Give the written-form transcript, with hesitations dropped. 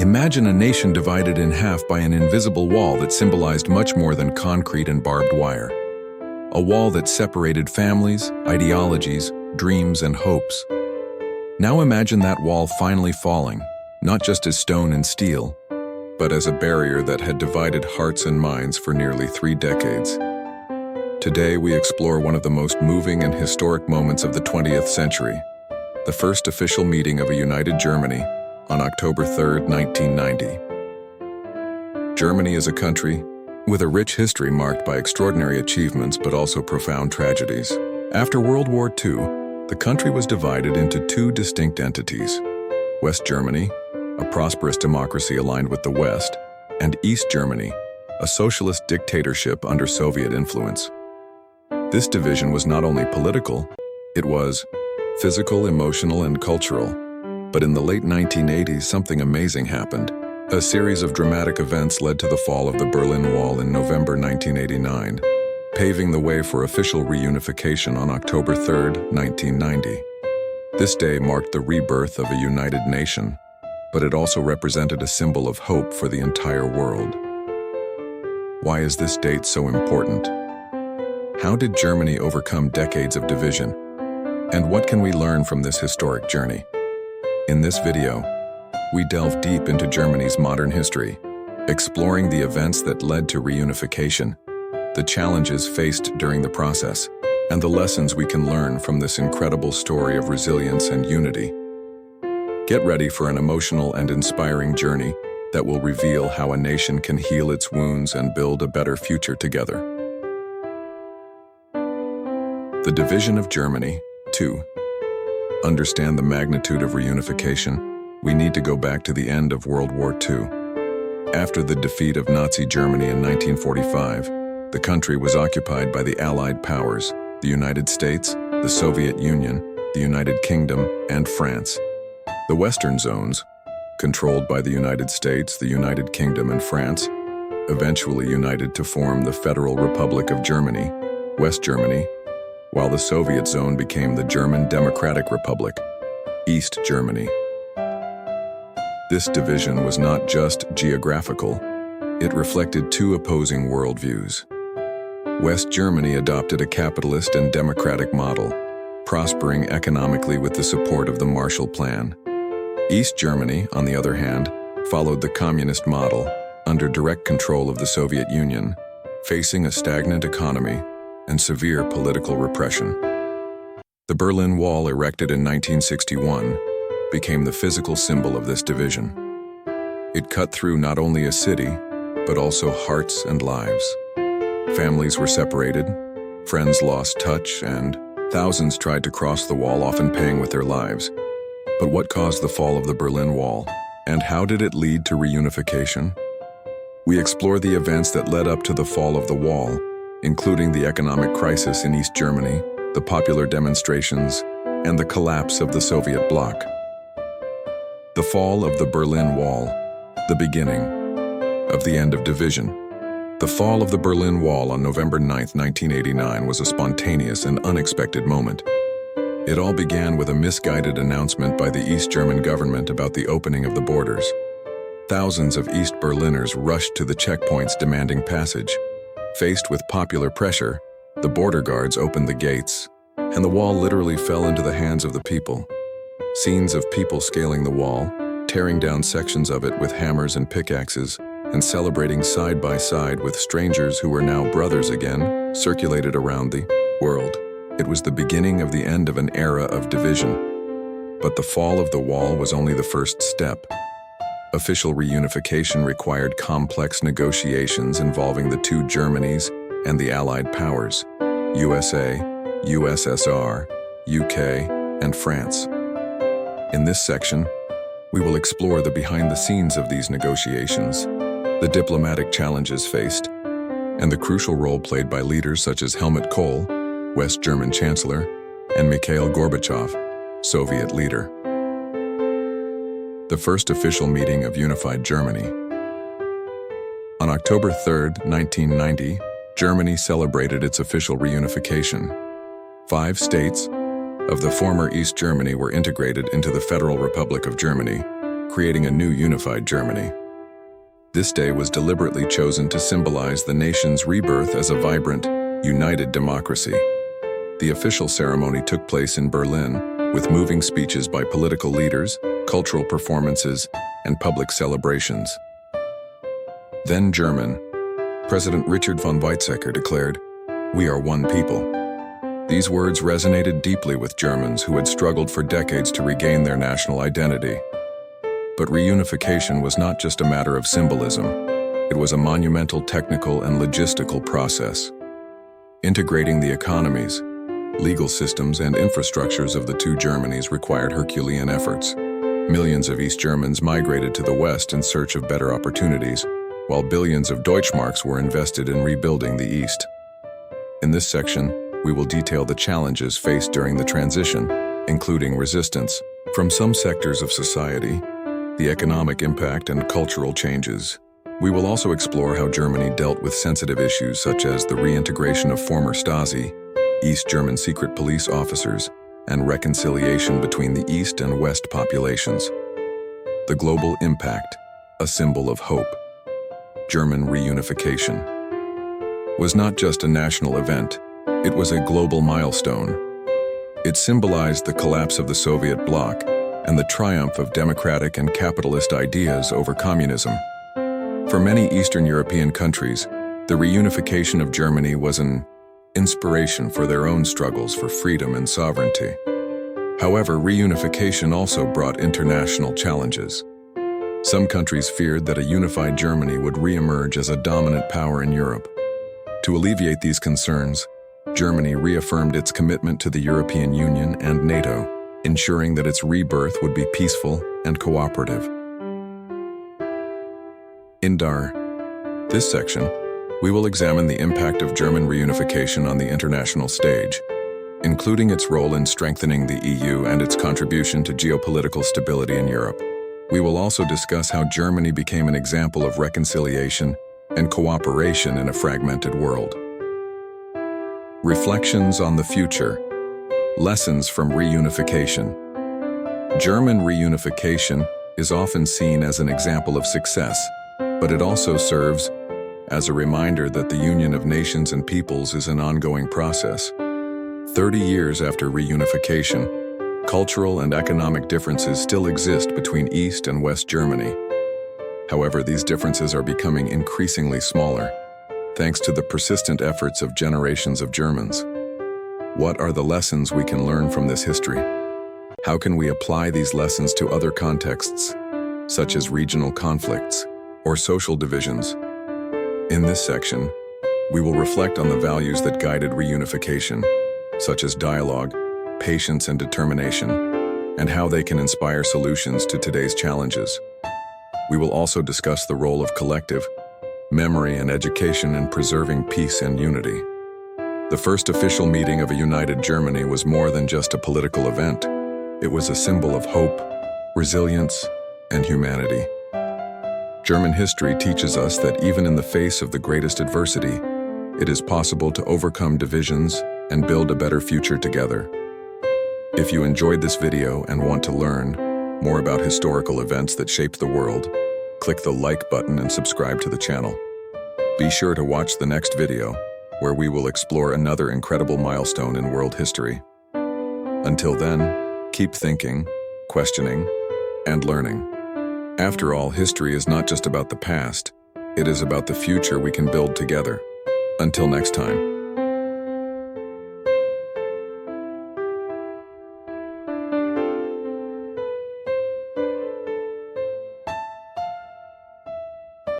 Imagine a nation divided in half by an invisible wall that symbolized much more than concrete and barbed wire. A wall that separated families, ideologies, dreams, and hopes. Now imagine that wall finally falling, not just as stone and steel, but as a barrier that had divided hearts and minds for nearly 3 decades. Today we explore one of the most moving and historic moments of the 20th century, the first official meeting of a united Germany on October 3, 1990. Germany is a country with a rich history marked by extraordinary achievements but also profound tragedies. After World War II, the country was divided into 2 distinct entities: West Germany, a prosperous democracy aligned with the West, and East Germany, a socialist dictatorship under Soviet influence. This division was not only political, it was physical, emotional, and cultural. But in the late 1980s, something amazing happened. A series of dramatic events led to the fall of the Berlin Wall in November 1989, paving the way for official reunification on October 3, 1990. This day marked the rebirth of a united nation, but it also represented a symbol of hope for the entire world. Why is this date so important? How did Germany overcome decades of division? And what can we learn from this historic journey? In this video, we delve deep into Germany's modern history, exploring the events that led to reunification, the challenges faced during the process, and the lessons we can learn from this incredible story of resilience and unity. Get ready for an emotional and inspiring journey that will reveal how a nation can heal its wounds and build a better future together. The division of Germany. 2. Understand the magnitude of reunification, we need to go back to the end of World War II. After the defeat of Nazi Germany in 1945, the country was occupied by the Allied powers, the United States, the Soviet Union, the United Kingdom, and France. The Western zones, controlled by the United States, the United Kingdom, and France, eventually united to form the Federal Republic of Germany, West Germany, while the Soviet zone became the German Democratic Republic, East Germany. This division was not just geographical, it reflected 2 opposing worldviews. West Germany adopted a capitalist and democratic model, prospering economically with the support of the Marshall Plan. East Germany, on the other hand, followed the communist model, under direct control of the Soviet Union, facing a stagnant economy and severe political repression. The Berlin Wall, erected in 1961, became the physical symbol of this division. It cut through not only a city, but also hearts and lives. Families were separated, friends lost touch, and thousands tried to cross the wall, often paying with their lives. But what caused the fall of the Berlin Wall, and how did it lead to reunification? We explore the events that led up to the fall of the wall, including the economic crisis in East Germany, the popular demonstrations, and the collapse of the Soviet bloc. The fall of the Berlin Wall, the beginning of the end of division. The fall of the Berlin Wall on November 9, 1989 was a spontaneous and unexpected moment. It all began with a misguided announcement by the East German government about the opening of the borders. Thousands of East Berliners rushed to the checkpoints demanding passage. Faced with popular pressure, the border guards opened the gates, and the wall literally fell into the hands of the people. Scenes of people scaling the wall, tearing down sections of it with hammers and pickaxes, and celebrating side by side with strangers who were now brothers again, circulated around the world. It was the beginning of the end of an era of division. But the fall of the wall was only the first step. Official reunification required complex negotiations involving the 2 Germanys and the Allied powers, USA, USSR, UK, and France. In this section, we will explore the behind-the-scenes of these negotiations, the diplomatic challenges faced, and the crucial role played by leaders such as Helmut Kohl, West German Chancellor, and Mikhail Gorbachev, Soviet leader. The first official meeting of unified Germany. On October 3, 1990, Germany celebrated its official reunification. 5 states of the former East Germany were integrated into the Federal Republic of Germany, creating a new unified Germany. This day was deliberately chosen to symbolize the nation's rebirth as a vibrant, united democracy. The official ceremony took place in Berlin, with moving speeches by political leaders, cultural performances, and public celebrations. Then German, President Richard von Weizsäcker declared, "We are one people." These words resonated deeply with Germans who had struggled for decades to regain their national identity. But reunification was not just a matter of symbolism. It was a monumental technical and logistical process. Integrating the economies, legal systems, and infrastructures of the two Germanies required Herculean efforts. Millions of East Germans migrated to the West in search of better opportunities, while billions of Deutschmarks were invested in rebuilding the East. In this section, we will detail the challenges faced during the transition, including resistance from some sectors of society, the economic impact, and cultural changes. We will also explore how Germany dealt with sensitive issues such as the reintegration of former Stasi, East German secret police officers, and reconciliation between the East and West populations. The global impact, a symbol of hope. German reunification was not just a national event, it was a global milestone. It symbolized the collapse of the Soviet bloc and the triumph of democratic and capitalist ideas over communism. For many Eastern European countries, the reunification of Germany was an inspiration for their own struggles for freedom and sovereignty. However, reunification also brought international challenges. Some countries feared that a unified Germany would re-emerge as a dominant power in Europe. To alleviate these concerns, Germany reaffirmed its commitment to the European Union and NATO, ensuring that its rebirth would be peaceful and cooperative. In this section, we will examine the impact of German reunification on the international stage, including its role in strengthening the EU and its contribution to geopolitical stability in Europe. We will also discuss how Germany became an example of reconciliation and cooperation in a fragmented world. Reflections on the future. Lessons from reunification. German reunification is often seen as an example of success, but it also serves as a reminder that the union of nations and peoples is an ongoing process. 30 years after reunification, cultural and economic differences still exist between East and West Germany. However, these differences are becoming increasingly smaller, thanks to the persistent efforts of generations of Germans. What are the lessons we can learn from this history? How can we apply these lessons to other contexts, such as regional conflicts or social divisions? In this section, we will reflect on the values that guided reunification, such as dialogue, patience, and determination, and how they can inspire solutions to today's challenges. We will also discuss the role of collective memory and education in preserving peace and unity. The first official meeting of a united Germany was more than just a political event. It was a symbol of hope, resilience, and humanity. German history teaches us that even in the face of the greatest adversity, it is possible to overcome divisions and build a better future together. If you enjoyed this video and want to learn more about historical events that shaped the world, click the like button and subscribe to the channel. Be sure to watch the next video, where we will explore another incredible milestone in world history. Until then, keep thinking, questioning, and learning. After all, history is not just about the past, it is about the future we can build together. Until next time.